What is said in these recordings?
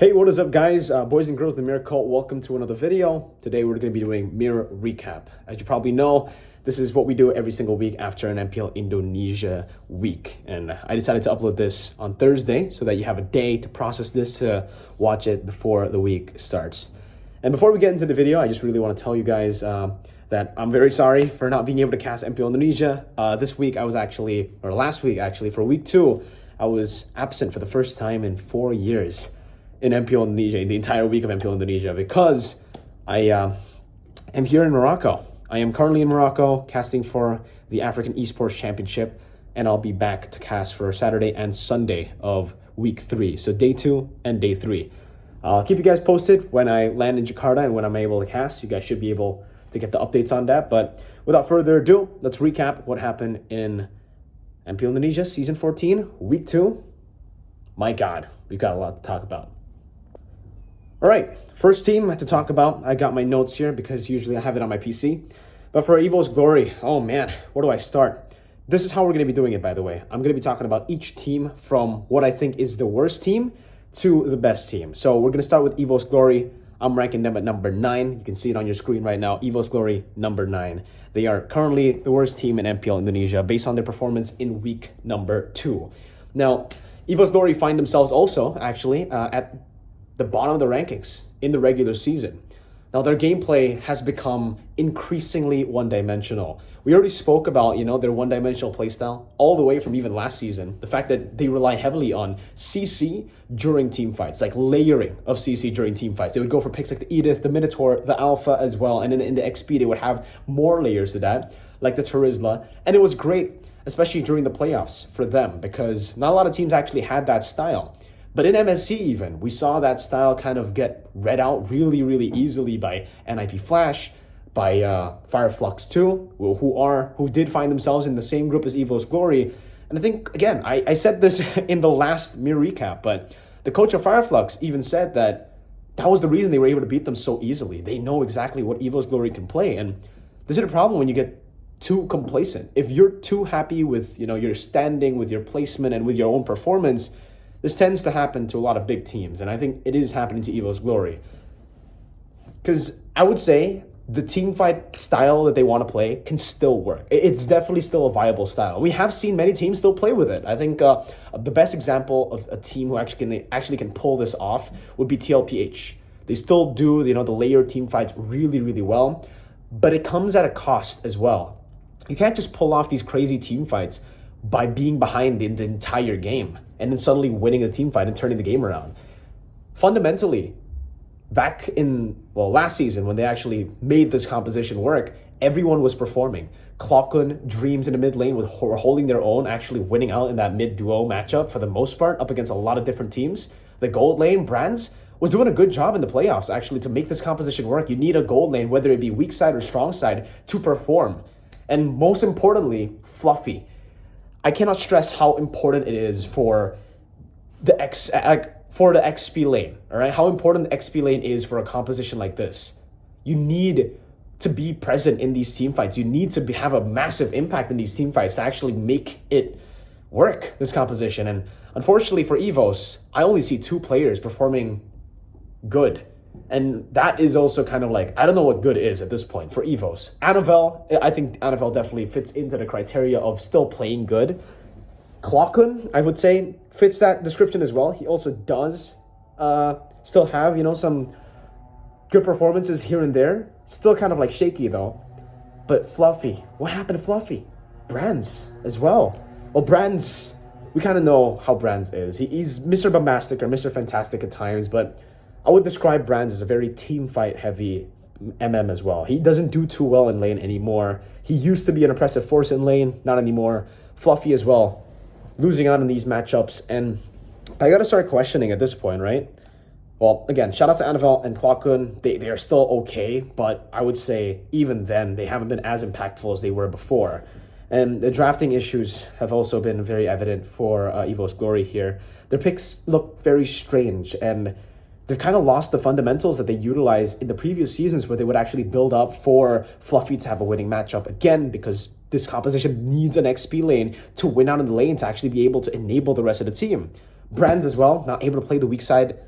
Hey, what is up, guys? Boys and girls, the Mirror Cult, welcome to another video. Today we're going to be doing Mirror Recap. As you probably know, this is what we do every single week after an MPL Indonesia week. And I decided to upload this on Thursday so that you have a day to process this, to watch it before the week starts. And before we get into the video, I just really want to tell you guys that I'm very sorry for not being able to cast MPL Indonesia. This week I was actually, or last week actually, for week 2, I was absent for the first time in 4 years in MPL Indonesia, in the entire week of MPL Indonesia, because I am here in Morocco. I am currently in Morocco casting for the African Esports Championship, and I'll be back to cast for Saturday and Sunday of week 3. So day 2 and day 3. I'll keep you guys posted when I land in Jakarta and when I'm able to cast. You guys should be able to get the updates on that. But without further ado, let's recap what happened in MPL Indonesia Season 14, Week 2. My God, we've got a lot to talk about. All right, first team to talk about. I got my notes here because usually I have it on my PC. But for EVOS Glory, oh man, where do I start? This is how we're going to be doing it, by the way. I'm going to be talking about each team from what I think is the worst team to the best team. So we're going to start with EVOS Glory. I'm ranking them at number 9. You can see it on your screen right now. EVOS Glory, number 9. They are currently the worst team in MPL Indonesia based on their performance in week number 2. Now, EVOS Glory find themselves also actually at the bottom of the rankings in the regular season. Now, their gameplay has become increasingly one-dimensional. We already spoke about, their one-dimensional playstyle all the way from even last season. The fact that they rely heavily on CC during team fights, like layering of CC during team fights. They would go for picks like the Edith, the Minotaur, the Alpha as well. And then in the XP, they would have more layers to that, like the Terizla. And it was great, especially during the playoffs for them, because not a lot of teams actually had that style. But in MSC even, we saw that style kind of get read out really, really easily by NIP Flash, by Fireflux too, who did find themselves in the same group as EVOS Glory. And I think, again, I said this in the last Mirror Recap, but the coach of Fireflux even said that was the reason they were able to beat them so easily. They know exactly what EVOS Glory can play. And this is a problem when you get too complacent. If you're too happy with your standing, with your placement, and with your own performance, this tends to happen to a lot of big teams, and I think it is happening to EVOS Glory. Because I would say the team fight style that they want to play can still work. It's definitely still a viable style. We have seen many teams still play with it. I think the best example of a team who actually can pull this off would be TLPH. They still do the layered team fights really, really well, but it comes at a cost as well. You can't just pull off these crazy team fights by being behind the entire game and then suddenly winning a team fight and turning the game around. Fundamentally, back in, last season when they actually made this composition work, everyone was performing. Clockun, Dreams in the mid lane were holding their own, actually winning out in that mid-duo matchup for the most part up against a lot of different teams. The gold lane, Brands, was doing a good job in the playoffs actually to make this composition work. You need a gold lane, whether it be weak side or strong side, to perform. And most importantly, Fluffy. I cannot stress how important it is for the XP lane, all right? How important the XP lane is for a composition like this. You need to be present in these team fights. You need to have a massive impact in these team fights to actually make it work, this composition. And unfortunately for EVOS, I only see 2 players performing good. And that is also kind of like, I don't know what good is at this point for EVOS. Annabelle, I think Annabelle definitely fits into the criteria of still playing good. Clockun, I would say, fits that description as well. He also does still have, some good performances here and there. Still kind of like shaky though. But Fluffy, what happened to Fluffy? Brands as well. Well, Brands, we kind of know how Brands is. He's Mr. Bombastic or Mr. Fantastic at times, but I would describe Brands as a very team fight heavy MM as well. He doesn't do too well in lane anymore. He used to be an oppressive force in lane, not anymore. Fluffy as well, losing out in these matchups. And I gotta start questioning at this point, right? Well, again, shout out to Annabelle and Clockun. They are still okay, but I would say even then, they haven't been as impactful as they were before. And the drafting issues have also been very evident for EVOS Glory here. Their picks look very strange, and they've kind of lost the fundamentals that they utilized in the previous seasons where they would actually build up for Fluffy to have a winning matchup again, because this composition needs an XP lane to win out in the lane to actually be able to enable the rest of the team. Brands as well, not able to play the weak side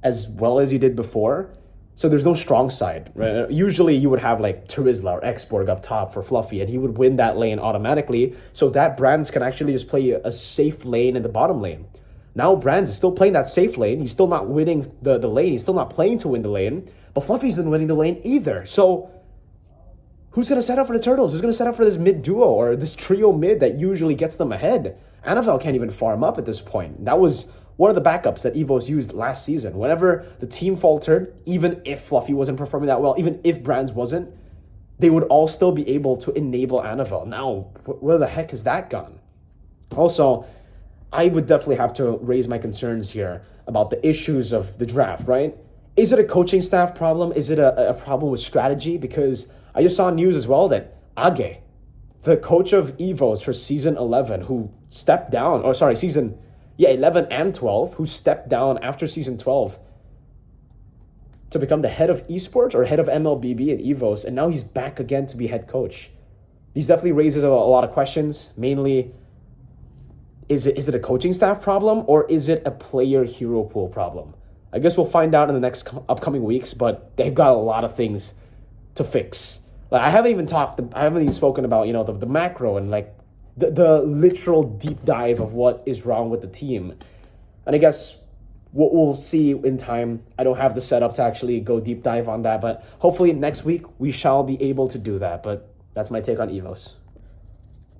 as well as he did before. So there's no strong side, right? Usually you would have like Turizla or Xborg up top for Fluffy, and he would win that lane automatically. So that Brands can actually just play a safe lane in the bottom lane. Now Brands is still playing that safe lane. He's still not winning the lane. He's still not playing to win the lane. But Fluffy's not winning the lane either. So who's going to set up for the Turtles? Who's going to set up for this mid duo or this trio mid that usually gets them ahead? Anavel can't even farm up at this point. That was one of the backups that EVOS used last season. Whenever the team faltered, even if Fluffy wasn't performing that well, even if Brands wasn't, they would all still be able to enable Anavel. Now, where the heck has that gone? Also, I would definitely have to raise my concerns here about the issues of the draft, right? Is it a coaching staff problem? Is it a problem with strategy? Because I just saw news as well that Age, the coach of EVOS for season 11, who stepped down, or sorry, season 11 and 12, who stepped down after season 12 to become the head of esports or head of MLBB and EVOS, and now he's back again to be head coach. These definitely raises a lot of questions. Mainly, is it a coaching staff problem or is it a player hero pool problem? I guess we'll find out in the next upcoming weeks, but they've got a lot of things to fix. Like I haven't even spoken about, the macro and like the literal deep dive of what is wrong with the team. And I guess what we'll see in time. I don't have the setup to actually go deep dive on that, but hopefully next week we shall be able to do that. But that's my take on EVOS.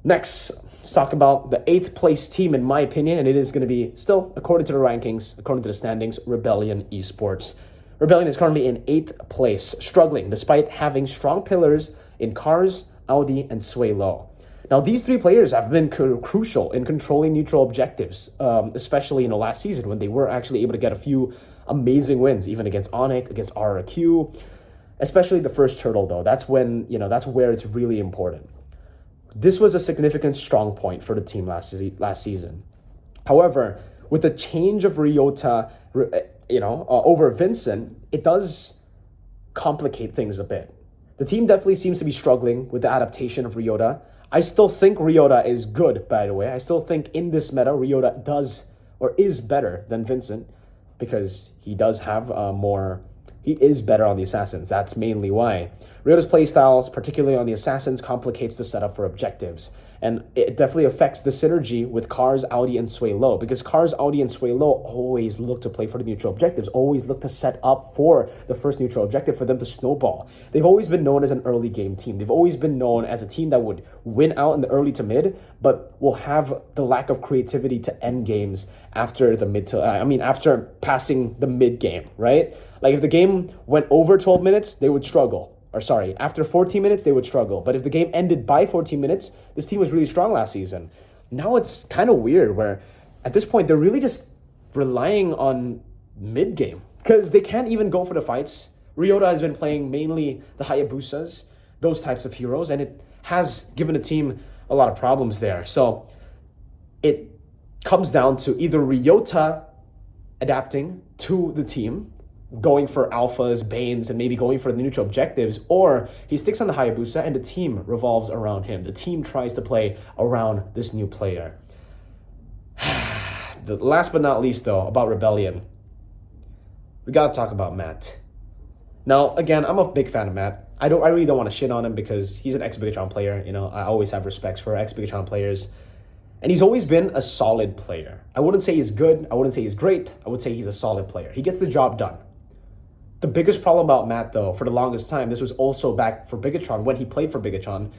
Next, let's talk about the 8th place team, in my opinion, and it is going to be still, according to the rankings, according to the standings, Rebellion Esports. Rebellion is currently in 8th place, struggling despite having strong pillars in Cars, Audi, and Sway Low. Now, these 3 players have been crucial in controlling neutral objectives, especially in the last season when they were actually able to get a few amazing wins, even against Onyx, against RRQ, especially the first Turtle, though. That's when, that's where it's really important. This was a significant strong point for the team last season. However, with the change of Ryota, over Vincent, it does complicate things a bit. The team definitely seems to be struggling with the adaptation of Ryota. I still think Ryota is good, by the way. I still think in this meta, Ryota is better than Vincent because he does have he is better on the Assassins. That's mainly why. Ryota's playstyles, particularly on the Assassins, complicates the setup for objectives. And it definitely affects the synergy with Cars, Audi, and Sway Low. Because Cars, Audi, and Sway Low always look to play for the neutral objectives, always look to set up for the first neutral objective for them to snowball. They've always been known as an early game team. They've always been known as a team that would win out in the early to mid, but will have the lack of creativity to end games after after passing the mid game, right? Like if the game went over 12 minutes, they would struggle. After 14 minutes, they would struggle. But if the game ended by 14 minutes, this team was really strong last season. Now it's kind of weird where at this point, they're really just relying on mid-game because they can't even go for the fights. Ryota has been playing mainly the Hayabusas, those types of heroes, and it has given the team a lot of problems there. So it comes down to either Ryota adapting to the team, going for alphas, banes, and maybe going for the neutral objectives, or he sticks on the Hayabusa and the team revolves around him. The team tries to play around this new player. The last but not least, though, about Rebellion, we gotta talk about Matt. Now, again, I'm a big fan of Matt. I really don't want to shit on him because he's an ex-Bigatron player. I always have respects for ex-Bigatron players. And he's always been a solid player. I wouldn't say he's good. I wouldn't say he's great. I would say he's a solid player. He gets the job done. The biggest problem about Matt, though, for the longest time, this was also back for Bigatron, when he played for Bigatron,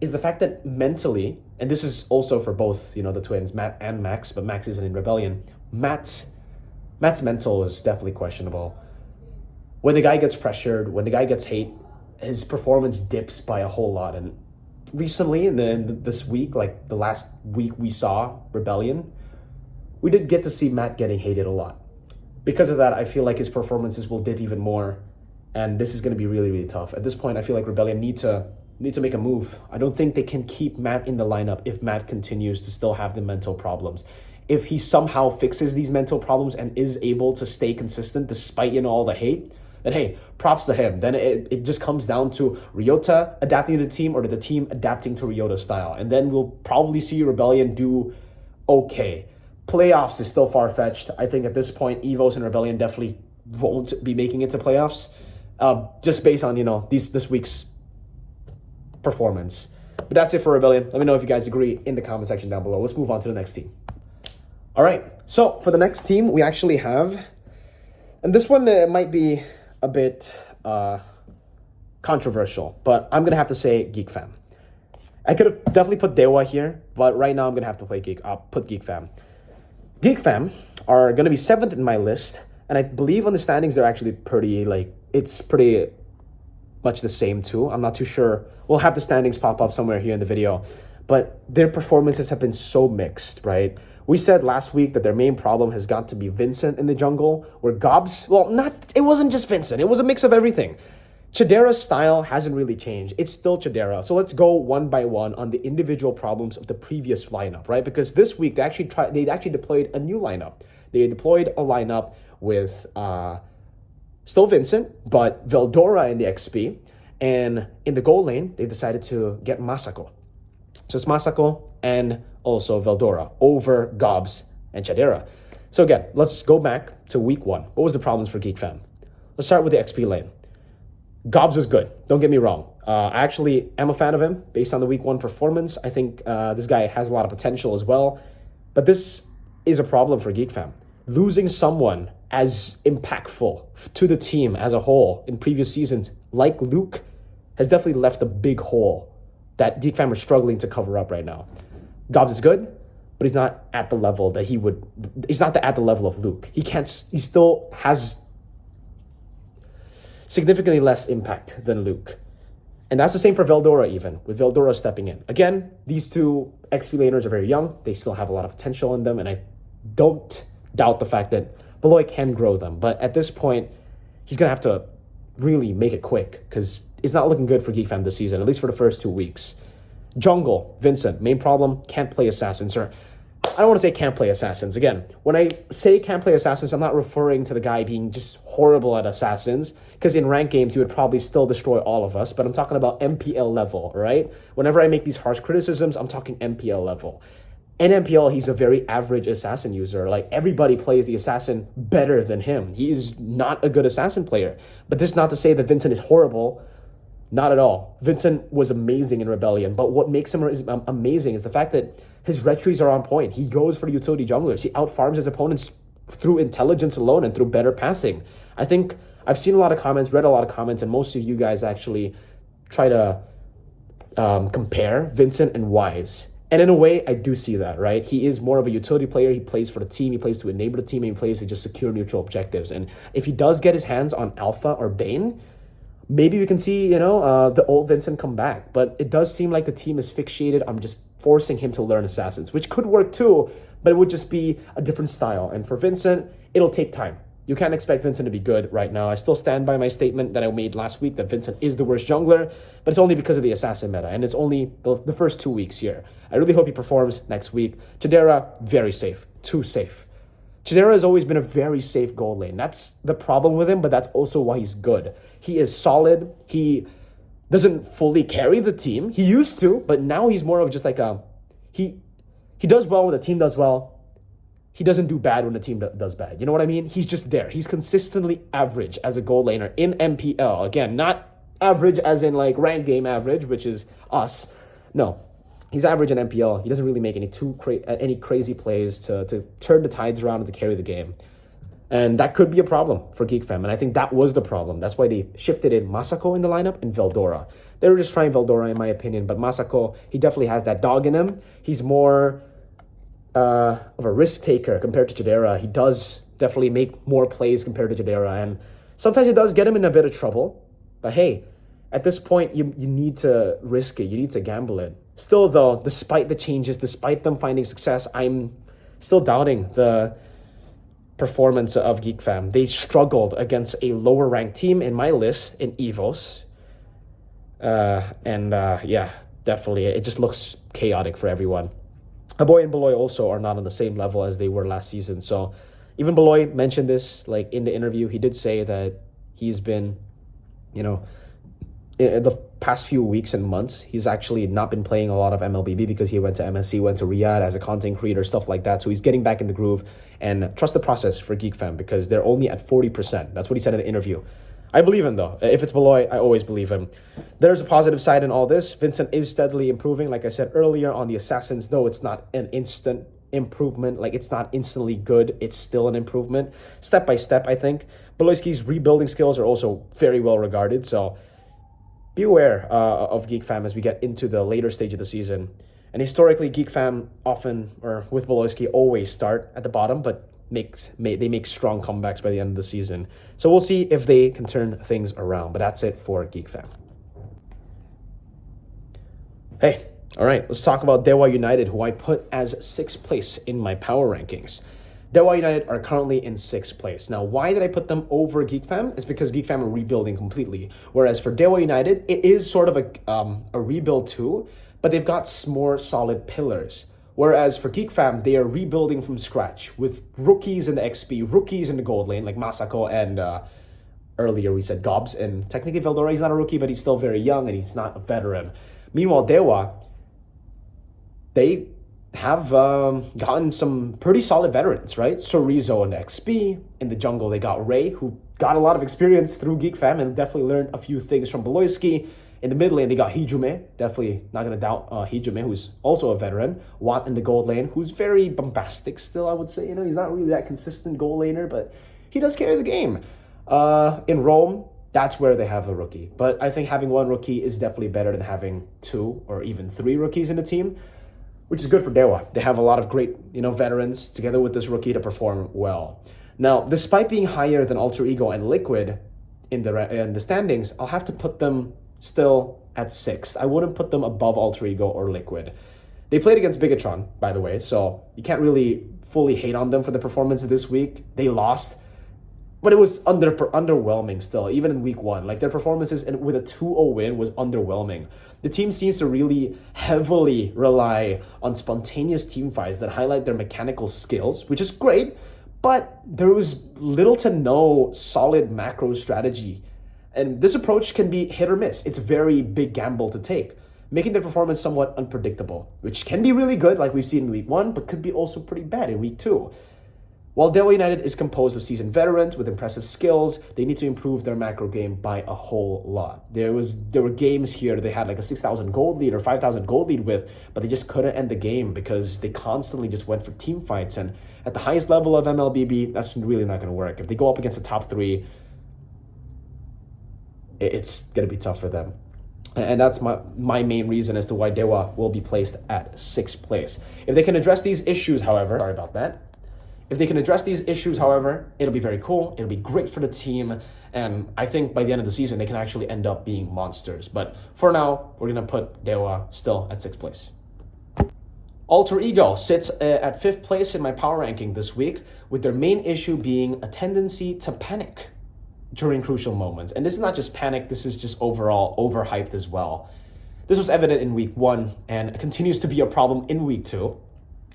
is the fact that mentally, and this is also for both, the twins, Matt and Max, but Max isn't in Rebellion, Matt's mental is definitely questionable. When the guy gets pressured, when the guy gets hate, his performance dips by a whole lot. And recently, this week, like the last week we saw Rebellion, we did get to see Matt getting hated a lot. Because of that, I feel like his performances will dip even more, and this is going to be really, really tough. At this point, I feel like Rebellion need to make a move. I don't think they can keep Matt in the lineup if Matt continues to still have the mental problems. If he somehow fixes these mental problems and is able to stay consistent despite all the hate, then hey, props to him. Then it just comes down to Ryota adapting to the team or the team adapting to Ryota's style. And then we'll probably see Rebellion do okay. Playoffs is still far-fetched. I think at this point, EVOS and Rebellion definitely won't be making it to playoffs, just based on, this week's performance. But that's it for Rebellion. Let me know if you guys agree in the comment section down below. Let's move on to the next team. All right, so for the next team, we actually have, and this one might be a bit controversial, but I'm going to have to say GEEK Fam. I could have definitely put DEWA here, but right now I'm going to have to put GEEK Fam. GEEK Fam are going to be 7th in my list, and I believe on the standings they're actually pretty much the same too. I'm not too sure. We'll have the standings pop up somewhere here in the video, but their performances have been so mixed, right? We said last week that their main problem has got to be Vincent in the jungle, where Gobs, it wasn't just Vincent, it was a mix of everything. Chidera's style hasn't really changed. It's still Chidera. So let's go one by one on the individual problems of the previous lineup, right? Because this week they actually deployed a new lineup. They deployed a lineup with still Vincent, but Veldora in the XP. And in the goal lane, they decided to get Masako. So it's Masako and also Veldora over Gobs and Chidera. So again, let's go back to week 1. What was the problems for GEEK Fam? Let's start with the XP lane. Gobs was good. Don't get me wrong. I actually am a fan of him based on the week 1 performance. I think this guy has a lot of potential as well. But this is a problem for GEEK Fam. Losing someone as impactful to the team as a whole in previous seasons, like Luke, has definitely left a big hole that GEEK Fam are struggling to cover up right now. Gobs is good, but he's not at the level that he's not at the level of Luke. He still has significantly less impact than Luke. And that's the same for Veldora even, with Veldora stepping in. Again, these two XP laners are very young. They still have a lot of potential in them, and I don't doubt the fact that Beloy can grow them. But at this point, he's going to have to really make it quick, because it's not looking good for GEEK Fam this season, at least for the first 2 weeks. Jungle, Vincent, main problem, can't play Assassins. Or I don't want to say can't play Assassins. Again, when I say can't play Assassins, I'm not referring to the guy being just horrible at Assassins, because in ranked games, he would probably still destroy all of us, but I'm talking about MPL level, right? Whenever I make these harsh criticisms, I'm talking MPL level. In MPL, he's a very average Assassin user. Like, everybody plays the Assassin better than him. He's not a good Assassin player. But this is not to say that Vincent is horrible. Not at all. Vincent was amazing in Rebellion, but what makes him amazing is the fact that his retries are on point. He goes for the utility junglers. He outfarms his opponents through intelligence alone and through better pathing. I think I've seen a lot of comments, read a lot of comments, and most of you guys actually try to compare Vincent and Wise. And in a way, I do see that, right? He is more of a utility player. He plays for the team. He plays to enable the team. And he plays to just secure neutral objectives. And if he does get his hands on Alpha or Bane, maybe we can see, the old Vincent come back. But it does seem like the team is fixated on just forcing him to learn Assassins, which could work too, but it would just be a different style. And for Vincent, it'll take time. You can't expect Vincent to be good right now. I still stand by my statement that I made last week that Vincent is the worst jungler, but it's only because of the Assassin meta, and it's only the first 2 weeks here. I really hope he performs next week. Chidera, very safe. Too safe. Chidera has always been a very safe gold lane. That's the problem with him, but that's also why he's good. He is solid. He doesn't fully carry the team. He used to, but now he's more of just like he does well when the team does well. He doesn't do bad when the team does bad. You know what I mean? He's just there. He's consistently average as a gold laner in MPL. Again, not average as in like ranked game average, which is us. No, he's average in MPL. He doesn't really make any crazy plays to turn the tides around and to carry the game. And that could be a problem for GEEK Fam. And I think that was the problem. That's why they shifted in Masako in the lineup and Veldora. They were just trying Veldora in my opinion. But Masako, he definitely has that dog in him. He's more of a risk taker compared to Chidera. He does definitely make more plays compared to Chidera, and sometimes it does get him in a bit of trouble. But hey, at this point, you need to risk it. You need to gamble it. Still, though, despite the changes, despite them finding success, I'm still doubting the performance of GEEK Fam. They struggled against a lower ranked team in my list in EVOS. Yeah, definitely. It just looks chaotic for everyone. Aboy and Beloy also are not on the same level as they were last season. So even Beloy mentioned this, like in the interview, he did say that he's been, in the past few weeks and months, he's actually not been playing a lot of MLBB because he went to MSC, went to Riyadh as a content creator, stuff like that. So he's getting back in the groove, and trust the process for GEEK Fam because they're only at 40%. That's what he said in an interview. I believe him though. If it's Beloy, I always believe him. There's a positive side in all this. Vincent is steadily improving. Like I said earlier on the Assassins, though it's not an instant improvement, like it's not instantly good, it's still an improvement. Step by step, I think. Beloyski's rebuilding skills are also very well regarded, so be aware of GEEK Fam as we get into the later stage of the season. And historically, GEEK Fam often, or with Beloyski, always start at the bottom, but they make strong comebacks by the end of the season. So we'll see if they can turn things around. But that's it for GEEK Fam. Hey, all right, let's talk about DEWA United, who I put as 6th place in my power rankings. DEWA United are currently in 6th place. Now, why did I put them over GEEK Fam? It's because GEEK Fam are rebuilding completely. Whereas for DEWA United, it is sort of a rebuild too, but they've got more solid pillars. Whereas for GEEK Fam, they are rebuilding from scratch with rookies in the XP, rookies in the gold lane, like Masako and earlier we said Gobs. And technically Veldora, he's not a rookie, but he's still very young and he's not a veteran. Meanwhile, DEWA, they have gotten some pretty solid veterans, right? Sorizo in the XP. In the jungle, they got Ray, who got a lot of experience through GEEK Fam and definitely learned a few things from Beloyski. In the mid lane, they got Hijume. Definitely not going to doubt Hijume, who's also a veteran. Watt in the gold lane, who's very bombastic still, I would say. You know, he's not really that consistent gold laner, but he does carry the game. In Rome, that's where they have a rookie. But I think having one rookie is definitely better than having 2 or even 3 rookies in the team, which is good for DEWA. They have a lot of great, veterans together with this rookie to perform well. Now, despite being higher than Alter Ego and Liquid in the standings, I'll have to put them still at 6th. I wouldn't put them above Alter Ego or Liquid. They played against Bigatron, by the way, so you can't really fully hate on them for the performance this week. They lost, but it was underwhelming still, even in week 1. Like, their performances with a 2-0 win was underwhelming. The team seems to really heavily rely on spontaneous team fights that highlight their mechanical skills, which is great, but there was little to no solid macro strategy. And this approach can be hit or miss. It's a very big gamble to take, making their performance somewhat unpredictable, which can be really good like we've seen in week 1, but could be also pretty bad in week 2. While DEWA United is composed of seasoned veterans with impressive skills, they need to improve their macro game by a whole lot. There were games here they had like a 6,000 gold lead or 5,000 gold lead with, but they just couldn't end the game because they constantly just went for team fights. And at the highest level of MLBB, that's really not going to work. If they go up against the top 3, it's going to be tough for them. And that's my main reason as to why DEWA will be placed at 6th place. If they can address these issues, however, sorry about that. If they can address these issues, however, it'll be very cool. It'll be great for the team. And I think by the end of the season, they can actually end up being monsters. But for now, we're going to put DEWA still at 6th place. Alter Ego sits at 5th place in my power ranking this week, with their main issue being a tendency to panic during crucial moments. And this is not just panic, this is just overall overhyped as well. This was evident in week 1 and continues to be a problem in week 2.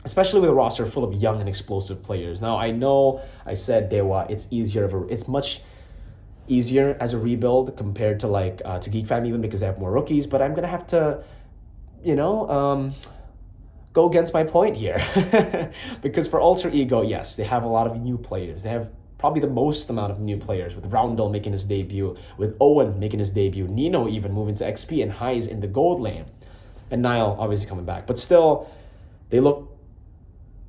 Especially with a roster full of young and explosive players. Now, I know I said DEWA, it's much easier as a rebuild compared to to GEEK Fam, even because they have more rookies, but I'm going to have to, go against my point here. Because for Alter Ego, yes, they have a lot of new players. They have probably the most amount of new players, with Roundel making his debut, with Owen making his debut, Nino even moving to XP, and Heis in the gold lane. And Niall obviously coming back. But still, they look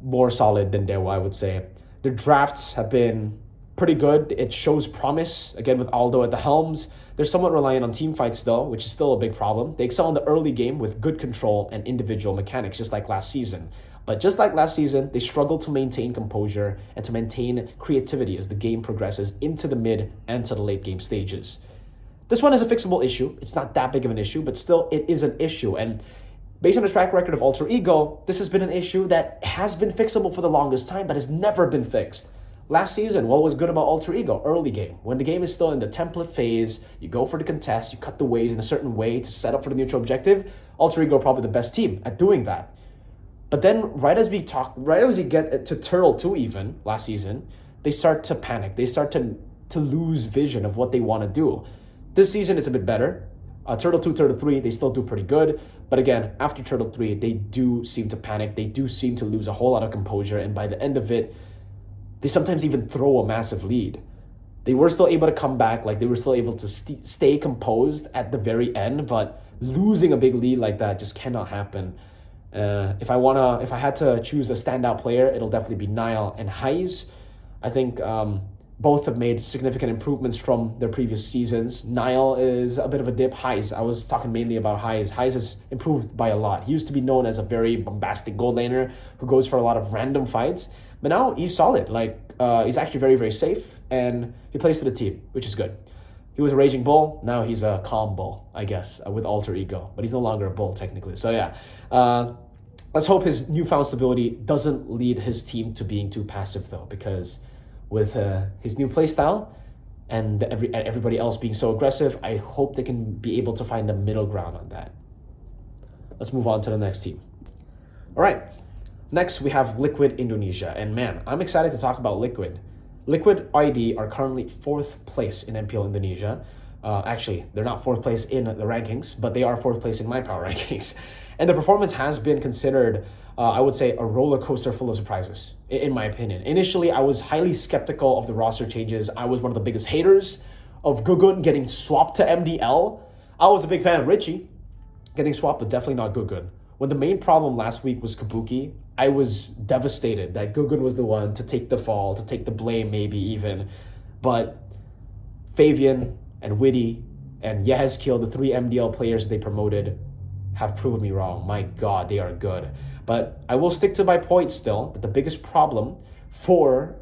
more solid than DEWA, I would say. Their drafts have been pretty good. It shows promise, again with Aldo at the helms. They're somewhat reliant on team fights though, which is still a big problem. They excel in the early game with good control and individual mechanics, just like last season. But just like last season, they struggle to maintain composure and to maintain creativity as the game progresses into the mid and to the late game stages. This one is a fixable issue. It's not that big of an issue, but still it is an issue. And based on the track record of Alter Ego, this has been an issue that has been fixable for the longest time, but has never been fixed. Last season, what was good about Alter Ego? Early game. When the game is still in the template phase, you go for the contest, you cut the waves in a certain way to set up for the neutral objective. Alter Ego are probably the best team at doing that. But then, right as we get to Turtle 2 even, last season, they start to panic. They start to lose vision of what they want to do. This season, it's a bit better. Turtle 2, Turtle 3, they still do pretty good. But again, after Turtle 3, they do seem to panic. They do seem to lose a whole lot of composure. And by the end of it, they sometimes even throw a massive lead. They were still able to come back. Like, they were still able to stay composed at the very end. But losing a big lead like that just cannot happen. If I had to choose a standout player, it'll definitely be Nile and Heiss. I think both have made significant improvements from their previous seasons. Nile is a bit of a dip. Heiss, I was talking mainly about Heiss. Heiss has improved by a lot. He used to be known as a very bombastic gold laner who goes for a lot of random fights. But now he's solid. Like, he's actually very, very safe. And he plays to the team, which is good. He was a raging bull. Now he's a calm bull, I guess, with alter ego. But he's no longer a bull, technically. So yeah, let's hope his newfound stability doesn't lead his team to being too passive, though, because with his new playstyle and everybody else being so aggressive, I hope they can be able to find a middle ground on that. Let's move on to the next team. All right, next we have Liquid Indonesia. And man, I'm excited to talk about Liquid. Liquid ID are currently 4th place in MPL Indonesia. Actually, they're not 4th place in the rankings, but they are 4th place in my power rankings. And the performance has been considered, I would say, a roller coaster full of surprises, in my opinion. Initially, I was highly skeptical of the roster changes. I was one of the biggest haters of Gugun getting swapped to MDL. I was a big fan of Richie getting swapped, but definitely not Gugun. When the main problem last week was Kabuki, I was devastated that Gugun was the one to take the fall, to take the blame maybe even. But Fabian and Witty and Yehezkiel, the 3 MDL players they promoted, have proven me wrong. My God, they are good. But I will stick to my point still, that the biggest problem for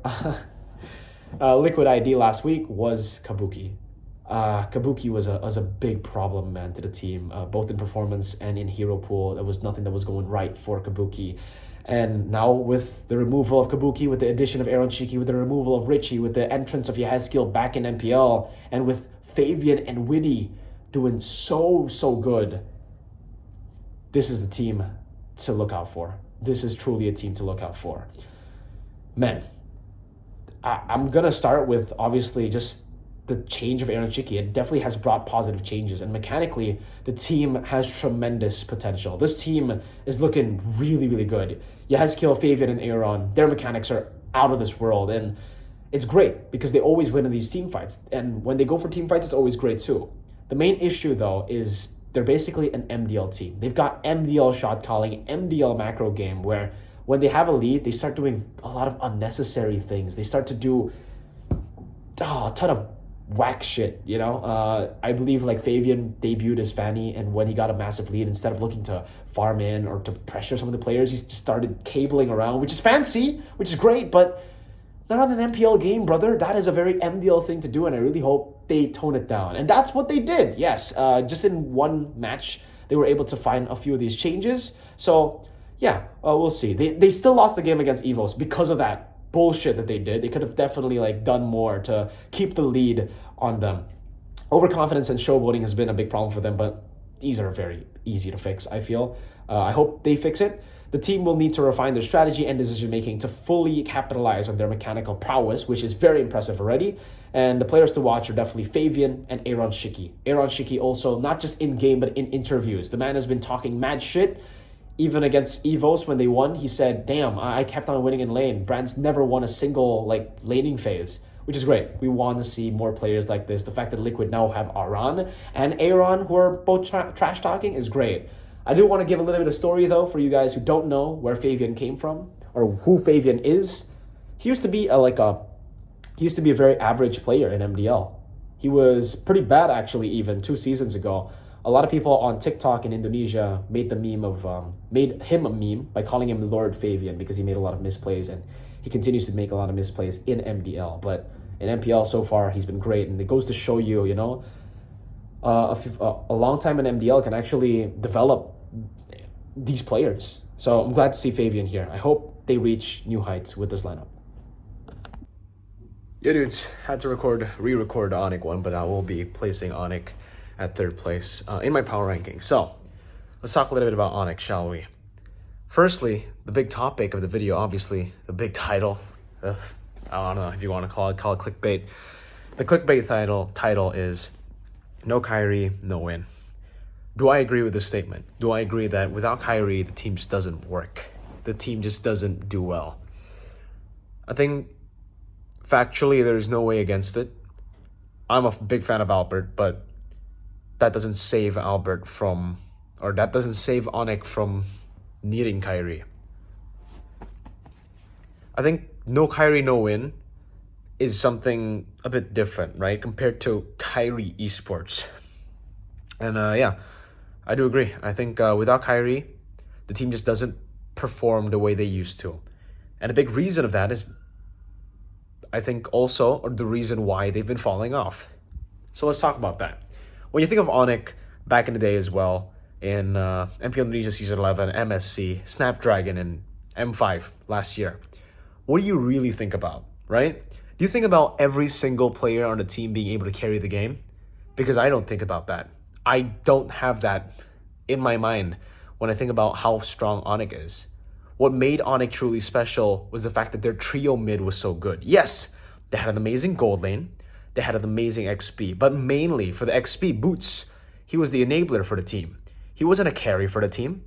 Liquid ID last week was Kabuki. Kabuki was a big problem, man, to the team, both in performance and in hero pool. There was nothing that was going right for Kabuki. And now with the removal of Kabuki, with the addition of Aaron Shiki, with the removal of Richie, with the entrance of Yehezkiel back in MPL, and with Fabian and Witty doing so good, this is the team to look out for. This is truly a team to look out for. Man, I'm going to start with, obviously, just the change of Aaron Shiki. It definitely has brought positive changes. And mechanically, the team has tremendous potential. This team is looking really, really good. Yehezkiel, Fabian, and Aaron, their mechanics are out of this world. And it's great because they always win in these team fights. And when they go for team fights, it's always great too. The main issue, though, is they're basically an MDL team. They've got MDL shot calling, MDL macro game, where when they have a lead, they start doing a lot of unnecessary things. They start to do a ton of whack shit, you know? I believe like Fabian debuted as Fanny, and when he got a massive lead, instead of looking to farm in or to pressure some of the players, he just started cabling around, which is fancy, which is great, but not on an MPL game, brother. That is a very MDL thing to do, and I really hope they tone it down. And that's what they did, yes. Just in one match, they were able to find a few of these changes. So, yeah, we'll see. They still lost the game against EVOS because of that bullshit that they did. They could have definitely like done more to keep the lead on them. Overconfidence and showboating has been a big problem for them, but these are very easy to fix, I feel. I hope they fix it. The team will need to refine their strategy and decision-making to fully capitalize on their mechanical prowess, which is very impressive already. And the players to watch are definitely Fabian and Aaron Shiki. Aaron Shiki also, not just in-game, but in interviews. The man has been talking mad shit. Even against EVOS, when they won, he said, damn, I kept on winning in lane. Brands never won a single like laning phase, which is great. We want to see more players like this. The fact that Liquid now have Aran and Aaron, who are both trash-talking, is great. I do want to give a little bit of story, though, for you guys who don't know where Fabian came from or who Fabian is. He used to be a very average player in MDL. He was pretty bad, actually, even 2 seasons ago. A lot of people on TikTok in Indonesia made him a meme by calling him Lord Fabian because he made a lot of misplays, and he continues to make a lot of misplays in MDL. But in MPL so far, he's been great, and it goes to show you, you know, a long time in MDL can actually develop these players. So I'm glad to see Fabian here. I hope they reach new heights with this lineup. Yo dudes, had to re-record the Onyx one, but I will be placing Onyx at 3rd place in my power ranking. So let's talk a little bit about Onyx, shall we? Firstly, the big topic of the video, obviously, the big title. I don't know if you want to call it clickbait. The clickbait title is No KAIRI, No Win. do I agree with this statement? Do I agree that without KAIRI, the team just doesn't work? The team just doesn't do well? I think factually, there's no way against it. I'm a big fan of Albert, but that doesn't save Albert from, or that doesn't save ONIC from needing KAIRI. I think no KAIRI, no win is something a bit different, right? Compared to KAIRI esports. And yeah, I do agree. I think without KAIRI, the team just doesn't perform the way they used to. And a big reason of that is, I think also, or the reason why they've been falling off. So let's talk about that. When you think of ONIC back in the day as well, in MPL Indonesia Season 11, MSC, Snapdragon, and M5 last year, what do you really think about, right? Do you think about every single player on the team being able to carry the game? Because I don't think about that. I don't have that in my mind when I think about how strong ONIC is. What made ONIC truly special was the fact that their trio mid was so good. Yes, they had an amazing gold lane, they had an amazing XP, but mainly for the XP, Boots, he was the enabler for the team. He wasn't a carry for the team.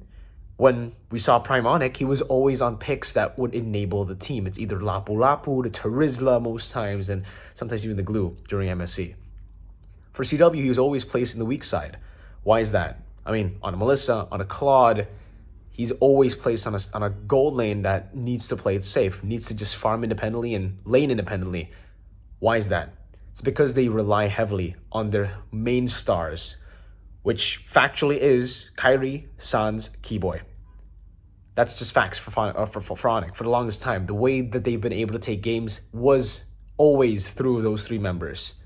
When we saw Prime ONIC, he was always on picks that would enable the team. It's either Lapu Lapu, the Terizla most times, and sometimes even the Glue during MSC. For CW, he was always placed in the weak side. Why is that? I mean, on a Melissa, on a Claude, he's always placed on a gold lane that needs to play it safe, needs to just farm independently and lane independently. Why is that? It's because they rely heavily on their main stars, which factually is KAIRI, Sans, Keyboy. That's just facts for ONIC. For the longest time, the way that they've been able to take games was always through those three members.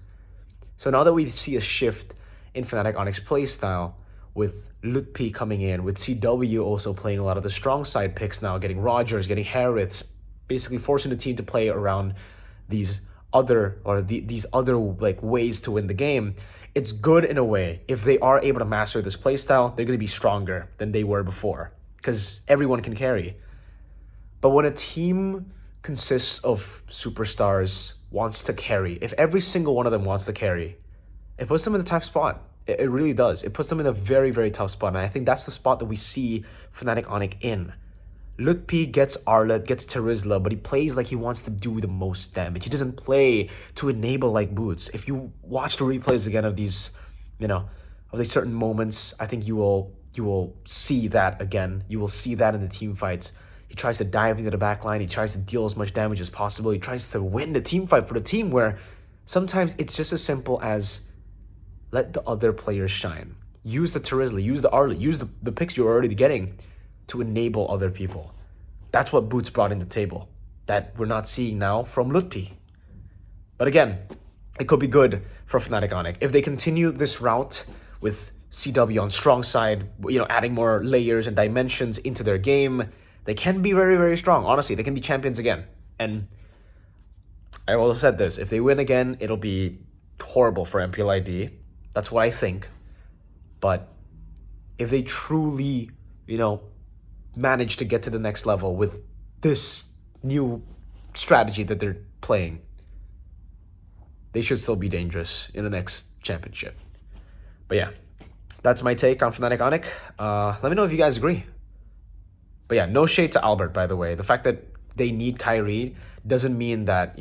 So now that we see a shift in Fnatic ONIC's playstyle, with Lutpi coming in, with CW also playing a lot of the strong side picks now, getting Rogers, getting Harrods, basically forcing the team to play around these other like ways to win the game. It's good in a way. If they are able to master this playstyle, they're going to be stronger than they were before, because everyone can carry. But when a team consists of superstars, wants to carry, if every single one of them wants to carry, it puts them in a tough spot. It really does. It puts them in a very, very tough spot. And I think that's the spot that we see Fnatic ONIC in. Lutpi gets Arlet, gets Terizla, but he plays like he wants to do the most damage. He doesn't play to enable like Boots. If you watch the replays again of these, of these certain moments, I think you will see that again. You will see that in the team fights. He tries to dive into the backline. He tries to deal as much damage as possible. He tries to win the team fight for the team, where sometimes it's just as simple as let the other players shine. Use the Terizla, use the Arlet, use the picks you're already getting to enable other people. That's what Boots brought in the table that we're not seeing now from Lutpi. But again, it could be good for Fnatic ONIC. If they continue this route with CW on strong side, adding more layers and dimensions into their game, they can be very, very strong. Honestly, they can be champions again. And I also said this, if they win again, it'll be horrible for MPL ID. That's what I think. But if they truly, manage to get to the next level with this new strategy that they're playing, they should still be dangerous in the next championship. But yeah, that's my take on Fnatic ONIC. Let me know if you guys agree. But yeah, no shade to Albert, by the way. The fact that they need KAIRI doesn't mean that,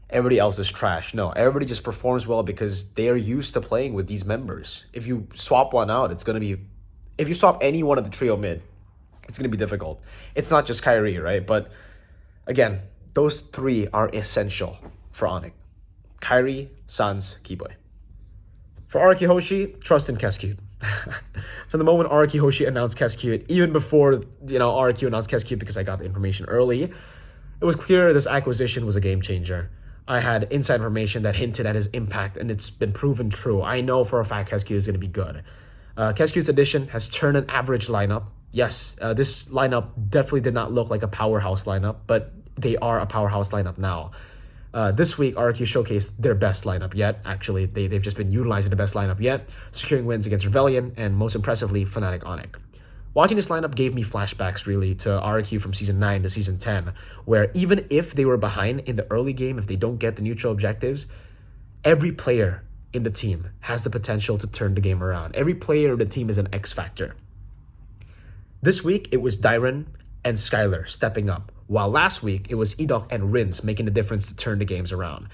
everybody else is trash. No, everybody just performs well because they are used to playing with these members. If you swap one out, if you swap any one of the trio mid, it's going to be difficult. It's not just KAIRI, right? But again, those three are essential for ONIC. KAIRI, Sans, Keyboy. For RRQ HOSHI, trust in Cascade. From the moment RRQ HOSHI announced Cascade, even before RRQ announced Cascade, because I got the information early, it was clear this acquisition was a game changer. I had inside information that hinted at his impact, and it's been proven true. I know for a fact Cascade is going to be good. Cascade's addition has turned an average lineup. Yes, this lineup definitely did not look like a powerhouse lineup, but they are a powerhouse lineup now. This week, RRQ showcased their best lineup yet. Actually, they've just been utilizing the best lineup yet, securing wins against Rebellion, and most impressively, Fnatic ONIC. Watching this lineup gave me flashbacks, really, to RRQ from Season 9 to Season 10, where even if they were behind in the early game, if they don't get the neutral objectives, every player in the team has the potential to turn the game around. Every player in the team is an X factor. This week, it was Dyron and Skylar stepping up, while last week, it was Edok and Rins making the difference to turn the games around.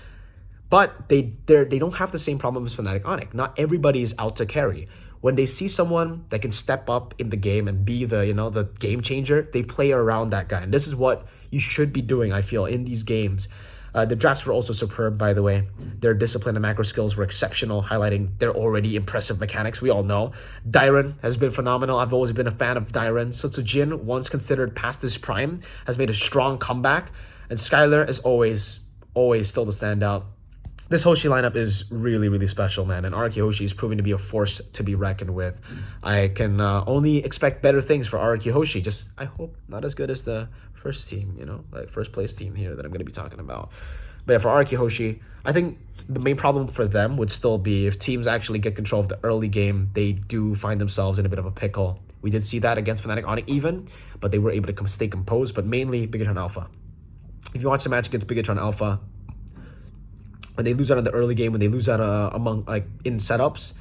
But they don't have the same problem as Fnatic Onic. Not everybody is out to carry. When they see someone that can step up in the game and be the game changer, they play around that guy. And this is what you should be doing, I feel, in these games. The drafts were also superb, by the way. Their discipline and macro skills were exceptional, highlighting their already impressive mechanics, we all know. Dyron has been phenomenal. I've always been a fan of Dyron. Sutsujin, once considered past his prime, has made a strong comeback. And Skylar is always still the standout. This HOSHI lineup is really, really special, man. And RRQ HOSHI is proving to be a force to be reckoned with. I can only expect better things for RRQ HOSHI. Just, I hope, not as good as the first team, like first place team here that I'm going to be talking about. But yeah, for RRQ HOSHI, I think the main problem for them would still be if teams actually get control of the early game, they do find themselves in a bit of a pickle. We did see that against Fnatic Onic even, but they were able to stay composed, but mainly Bigatron Alpha. If you watch the match against Bigatron Alpha, when they lose out in the early game, when they lose out in setups,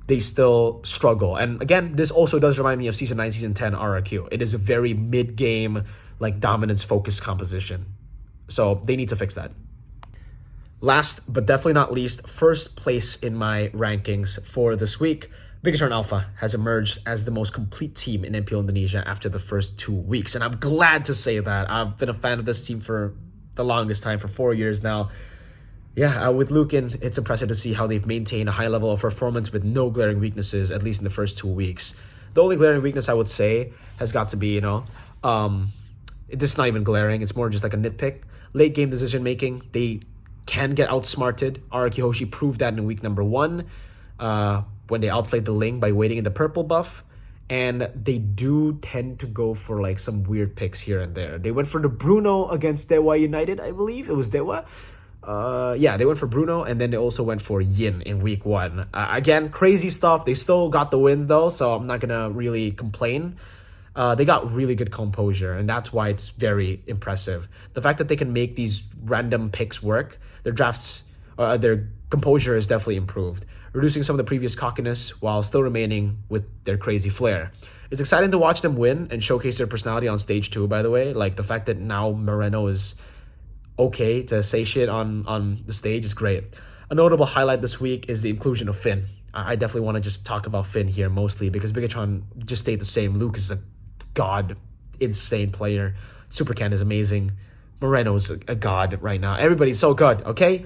they still struggle. And again, this also does remind me of Season 9, Season 10 RRQ. It is a very mid-game, dominance-focused composition. So they need to fix that. Last, but definitely not least, first place in my rankings for this week, Bigatron Alpha has emerged as the most complete team in MPL Indonesia after the first 2 weeks. And I'm glad to say that. I've been a fan of this team for the longest time, for 4 years now. Yeah, with Lucan, it's impressive to see how they've maintained a high level of performance with no glaring weaknesses, at least in the first 2 weeks. The only glaring weakness I would say has got to be, this is not even glaring, it's more just like a nitpick. Late game decision making, they can get outsmarted. RRQ HOSHI proved that in week number 1 when they outplayed the Ling by waiting in the purple buff. And they do tend to go for some weird picks here and there. They went for the Bruno against DEWA United, I believe. It was DEWA. Yeah, they went for Bruno, and then they also went for Yin in week 1. Again, crazy stuff. They still got the win, though, so I'm not going to really complain. They got really good composure, and that's why it's very impressive. The fact that they can make these random picks work, their composure is definitely improved, reducing some of the previous cockiness while still remaining with their crazy flair. It's exciting to watch them win and showcase their personality on stage 2, by the way. The fact that now Moreno is okay to say shit on the stage is great. A notable highlight this week is the inclusion of Finn. I definitely want to just talk about Finn here mostly because Bigatron just stayed the same. Luke is a god, insane player. Supercan is amazing. Moreno is a god right now. Everybody's so good, okay?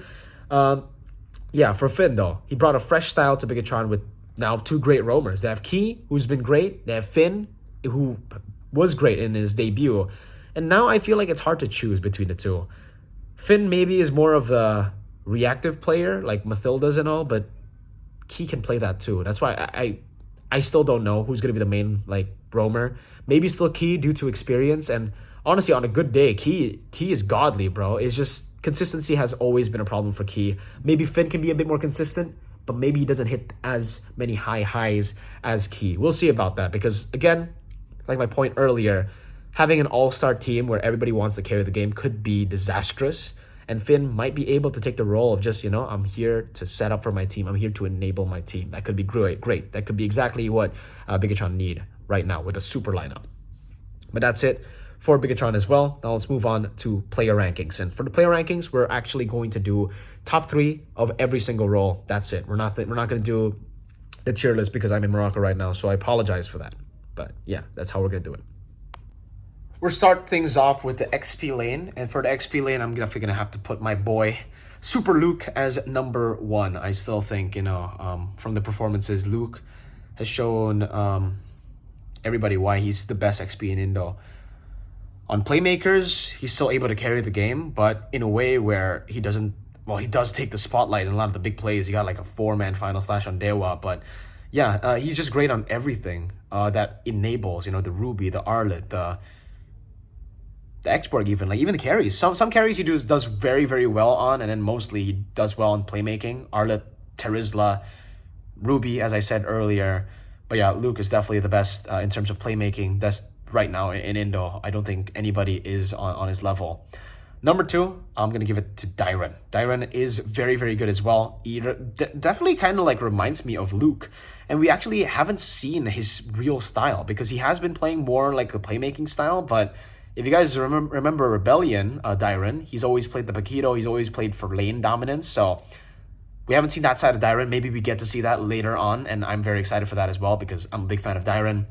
Yeah, for Finn though, he brought a fresh style to Bigatron with now 2 great roamers. They have Key, who's been great. They have Finn, who was great in his debut. And now I feel like it's hard to choose between the two. Finn maybe is more of a reactive player, like Mathilda's and all, but Key can play that too. That's why I still don't know who's going to be the main roamer. Maybe still Key due to experience. And honestly, on a good day, Key is godly, bro. It's just consistency has always been a problem for Key. Maybe Finn can be a bit more consistent, but maybe he doesn't hit as many high highs as Key. We'll see about that because, again, like my point earlier, having an all-star team where everybody wants to carry the game could be disastrous. And Finn might be able to take the role of just, I'm here to set up for my team. I'm here to enable my team. That could be great. That could be exactly what Bigatron need right now with a super lineup. But that's it for Bigatron as well. Now let's move on to player rankings. And for the player rankings, we're actually going to do top 3 of every single role. That's it. We're not going to do the tier list because I'm in Morocco right now, so I apologize for that. But yeah, that's how we're going to do it. We'll start things off with the XP lane. And for the XP lane, I'm definitely going to have to put my boy, Super Luke, as number 1. I still think, from the performances, Luke has shown everybody why he's the best XP in Indo. On playmakers, he's still able to carry the game, but in a way where he does take the spotlight in a lot of the big plays. He got a 4-man final slash on DEWA, but yeah, he's just great on everything that enables, the Ruby, the Arlet, the export even the carries. Some carries he does very, very well on, and then mostly he does well on playmaking. Arlet, Terizla, Ruby, as I said earlier. But yeah, Luke is definitely the best in terms of playmaking. That's right now in Indo. I don't think anybody is on his level. Number 2, I'm going to give it to Dairen. Dairen is very, very good as well. He definitely kind of like reminds me of Luke. And we actually haven't seen his real style because he has been playing more like a playmaking style. But if you guys remember Rebellion, Dairen, he's always played the Paquito. He's always played for lane dominance. So we haven't seen that side of Dairen. Maybe we get to see that later on. And I'm very excited for that as well because I'm a big fan of Dairen.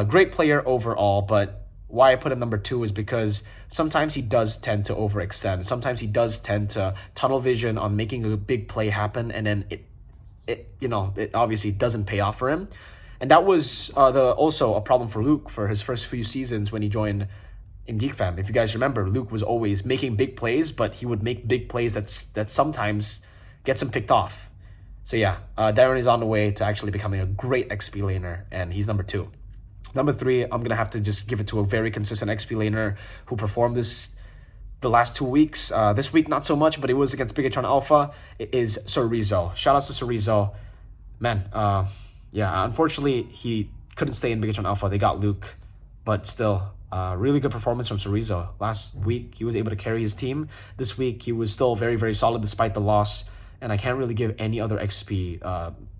Great player overall, but why I put him number 2 is because sometimes he does tend to overextend. Sometimes he does tend to tunnel vision on making a big play happen, and then it obviously doesn't pay off for him. And that was also a problem for Luke for his first few seasons when he joined in GEEK Fam. If you guys remember, Luke was always making big plays, but he would make big plays that sometimes gets him picked off. So yeah, Darren is on the way to actually becoming a great XP laner, and he's number 2. Number 3, I'm going to have to just give it to a very consistent XP laner who performed the last 2 weeks. This week, not so much, but it was against Bigatron Alpha. It is Sorizo. Shout out to Sorizo. Man, yeah, unfortunately, he couldn't stay in Bigatron Alpha. They got Luke, but still, really good performance from Sorizo. Last week, he was able to carry his team. This week, he was still very, very solid despite the loss. And I can't really give any other XP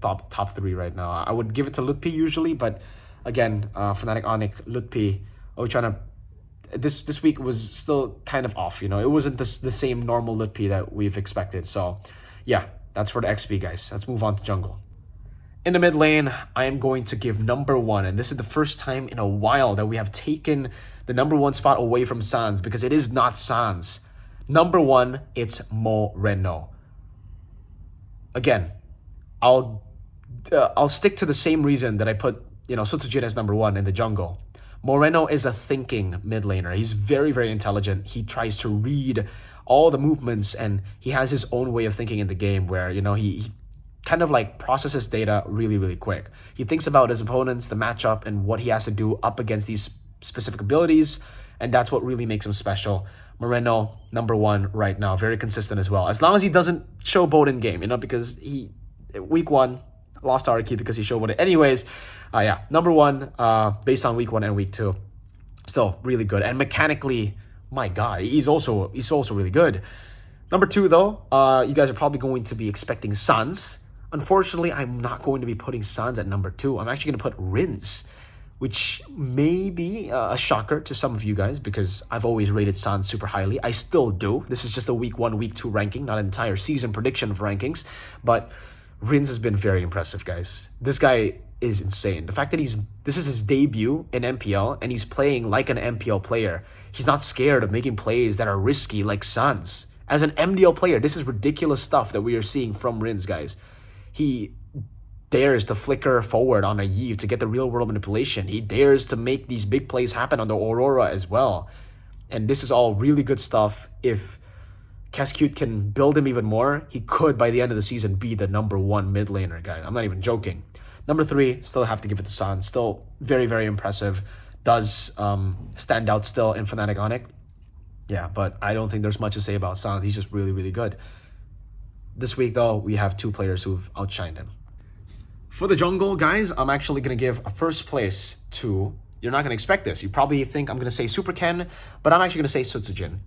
top 3 right now. I would give it to Lutpi usually, but again, Fnatic Onyx, Lutpi, this week was still kind of off, you know. It wasn't the same normal Lutpi that we've expected. So, yeah, that's for the XP, guys. Let's move on to jungle. In the mid lane, I am going to give number 1, and this is the first time in a while that we have taken the number 1 spot away from Sans, because it is not Sans. Number 1, it's Moreno. Again, I'll stick to the same reason that I put Sutsujin as number 1 in the jungle. Moreno is a thinking mid laner. He's very, very intelligent. He tries to read all the movements, and he has his own way of thinking in the game where, he kind of like processes data really, really quick. He thinks about his opponents, the matchup, and what he has to do up against these specific abilities, and that's what really makes him special. Moreno, number 1 right now, very consistent as well. As long as he doesn't showboat in game, because week 1, lost RQ because he showboated. Anyways, yeah, number 1 based on week 1 and week 2. Still really good. And mechanically, my God, he's also really good. Number 2, though, you guys are probably going to be expecting Sans. Unfortunately, I'm not going to be putting Sans at number 2. I'm actually going to put Rins, which may be a shocker to some of you guys because I've always rated Sans super highly. I still do. This is just a week 1, week 2 ranking, not an entire season prediction of rankings. But Rins has been very impressive, guys. This guy is insane. The fact that this is his debut in MPL and he's playing like an MPL player. He's not scared of making plays that are risky like Sans. As an MDL player, this is ridiculous stuff that we are seeing from Rins, guys. He dares to flicker forward on a Yi to get the real world manipulation. He dares to make these big plays happen on the Aurora as well. And this is all really good stuff. If Cascute can build him even more, he could by the end of the season be the number 1 mid laner, guys. I'm not even joking. Number 3, still have to give it to Sans. Still very, very impressive. Does stand out still in Fnatic Onyx. Yeah, but I don't think there's much to say about Sans. He's just really, really good. This week, though, we have 2 players who've outshined him. For the jungle, guys, I'm actually going to give a first place to... You're not going to expect this. You probably think I'm going to say Super Ken, but I'm actually going to say Sutsujin.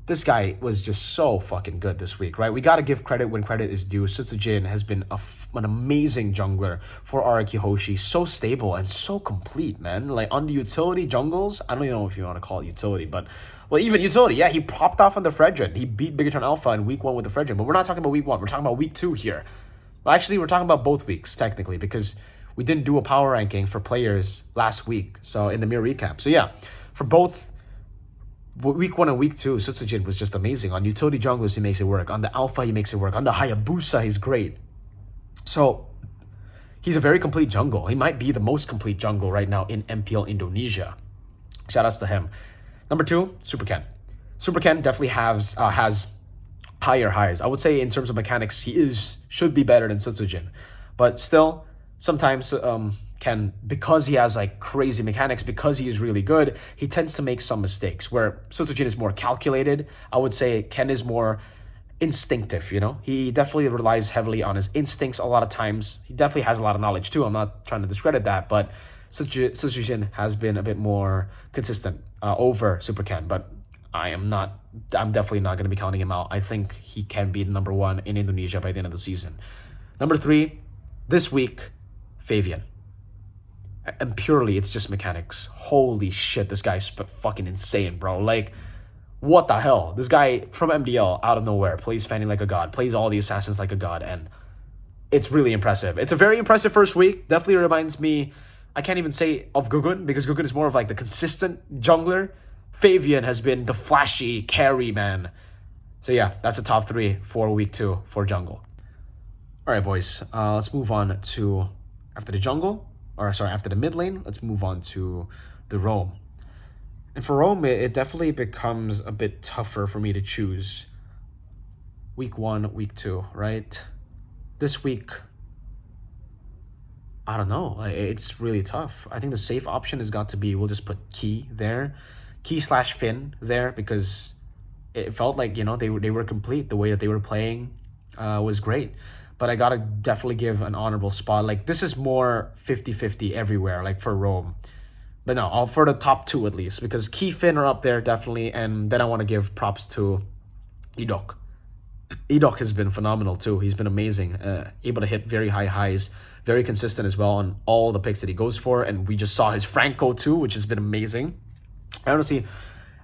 This guy was just so fucking good this week, right? We got to give credit when credit is due. Sutsujin has been an amazing jungler for RRQ HOSHI. So stable and so complete, man. Like, on the utility jungles, I don't even know if you want to call it utility, but... Well, even utility, yeah, he popped off on the Fredrin. He beat Bigatron Alpha in week 1 with the Fredrin, but we're not talking about week 1. We're talking about week 2 here. Well, actually, we're talking about both weeks, technically, because we didn't do a power ranking for players last week, so in the mirror recap. So yeah, for both week 1 and week 2, Sutsujin was just amazing. On utility junglers, he makes it work. On the Alpha, he makes it work. On the Hayabusa, he's great. So he's a very complete jungle. He might be the most complete jungle right now in MPL Indonesia. Shout outs to him. Number 2, Super Ken. Super Ken definitely has higher highs. I would say in terms of mechanics, he should be better than Sutsujin. But still, sometimes Ken, because he has like crazy mechanics, because he is really good, he tends to make some mistakes. Where Sutsujin is more calculated, I would say Ken is more instinctive, He definitely relies heavily on his instincts a lot of times. He definitely has a lot of knowledge too. I'm not trying to discredit that, but Sutsujin has been a bit more consistent over Super Ken. But I'm definitely not going to be counting him out. I think he can be the number 1 in Indonesia by the end of the season. Number 3, this week, Fabian. And purely, it's just mechanics. Holy shit, this guy's fucking insane, bro. Like, what the hell? This guy from MDL, out of nowhere, plays Fanny like a god, plays all the assassins like a god, and it's really impressive. It's a very impressive first week. Definitely reminds me, I can't even say of Gugun, because Gugun is more of like the consistent jungler. Fabian has been the flashy carry man. So yeah, that's the top 3 for week 2 for jungle. All right, boys, let's move on to, after the mid lane, let's move on to the roam. And for roam, it definitely becomes a bit tougher for me to choose week 1, week 2, right? This week, I don't know. It's really tough. I think the safe option has got to be, we'll just put Key there. Key/Finn there, because it felt like, you know, they were complete. The way that they were playing was great. But I gotta definitely give an honorable spot. Like, this is more 50-50 everywhere, like for roam. But no, for the top 2 at least, because Key, Finn are up there definitely, and then I want to give props to Edok. Edok has been phenomenal too. He's been amazing, able to hit very high highs, very consistent as well on all the picks that he goes for, and we just saw his Franco too, which has been amazing. I honestly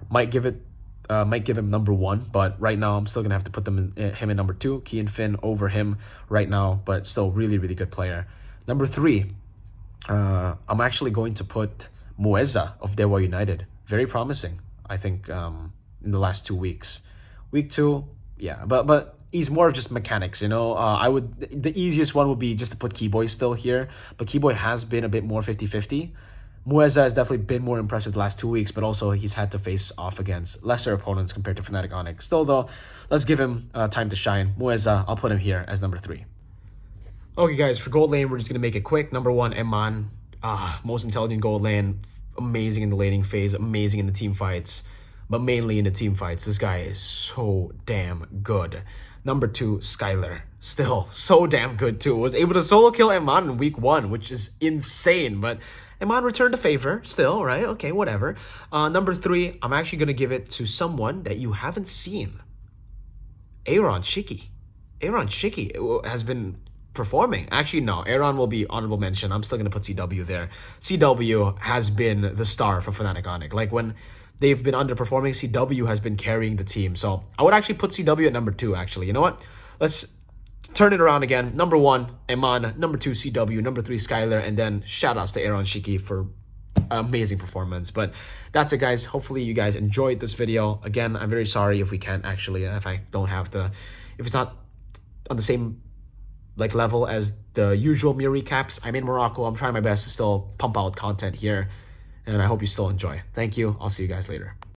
might give him number 1, but right now I'm still gonna have to put him in number 2. Key and Finn over him right now, but still really, really good player. Number 3, I'm actually going to put Mueza of DEWA United. Very promising, I think, in the last 2 weeks. Week 2, yeah, but he's more of just mechanics, you know. The easiest one would be just to put Keyboy still here, but Keyboy has been a bit more 50-50. Mueza has definitely been more impressive the last 2 weeks, but also he's had to face off against lesser opponents compared to Fnatic Onyx. Still though, let's give him time to shine. Mueza, I'll put him here as number 3. Okay guys, for gold lane, we're just going to make it quick. Number 1, Eman. Most intelligent gold lane. Amazing in the laning phase, amazing in the team fights, but mainly in the team fights. This guy is so damn good. Number 2, Skylar. Still so damn good too. Was able to solo kill Eman in week 1, which is insane, but Eman returned the favor still, right? Okay, whatever. Number 3, I'm actually going to give it to someone that you haven't seen. Aaron Shiki. Aaron Shiki has been performing. Actually, no. Aaron will be honorable mention. I'm still going to put CW there. CW has been the star for Fnatic Onyx. Like, when they've been underperforming, CW has been carrying the team. So I would actually put CW at number 2, actually. You know what? Let's turn it around again. Number 1, Eman. Number 2, CW. Number 3, Skylar. And then shout-outs to Aaron Shiki for amazing performance. But that's it, guys. Hopefully you guys enjoyed this video. Again, I'm very sorry if we can't actually, if it's not on the same like level as the usual Mir recaps. I'm in Morocco. I'm trying my best to still pump out content here, and I hope you still enjoy. Thank you. I'll see you guys later.